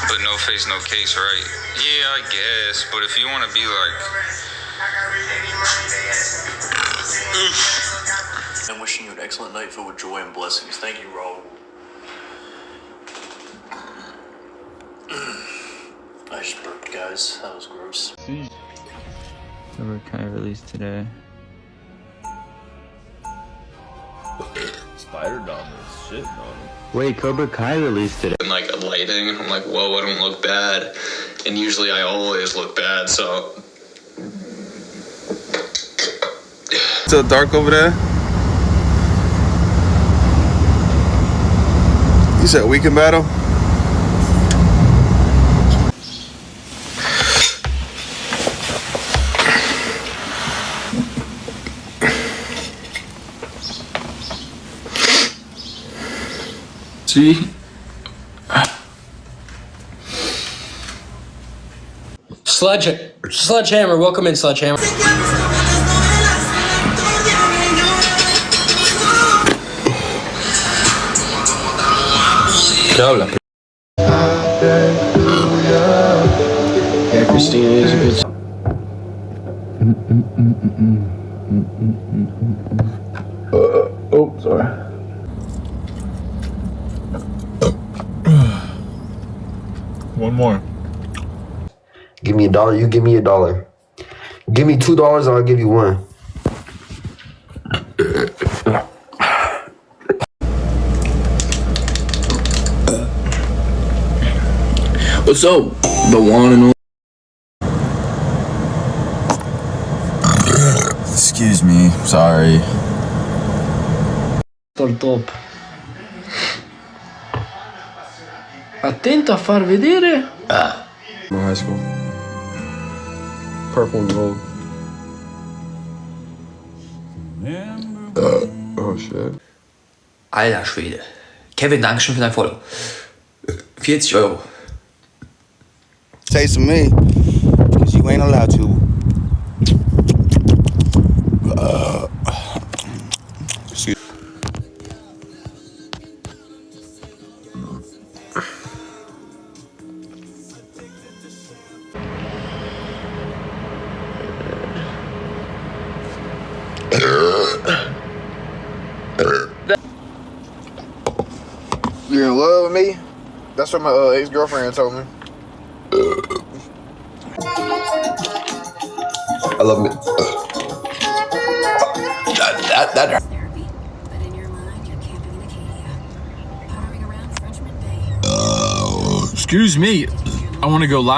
But no face, no case, right? Yeah, I guess. But if you want to be like... I'm wishing you an excellent night filled with joy and blessings. Thank you, Raul. I just burped, guys. That was gross. Cobra Kai released today. Spider Dom is shitting on him. Wait, Cobra Kai released today. And like lighting, I'm like, whoa, I don't look bad. And usually I always look bad, so. Still dark over there? You said weekend battle? See? Sledgehammer, welcome in, Sledgehammer. Yeah, Christina is a good. Oh, sorry. One more. Give me $1, you give me $1. Give me $2, I'll give you $1. What's up? The one and only. Excuse me, sorry. Top. Attento a far vedere. My high school. Purple and gold. Oh shit. Alter Schwede. Kevin, Dankeschön für dein Follow. 40 Euro. Taste of me, because you ain't allowed to. Excuse. You're in love with me? That's what my ex-girlfriend told me. I love me. That Therapy, but in your mind, you're camping in Acadia, powering around Frenchman Bay. Excuse me, I want to go live.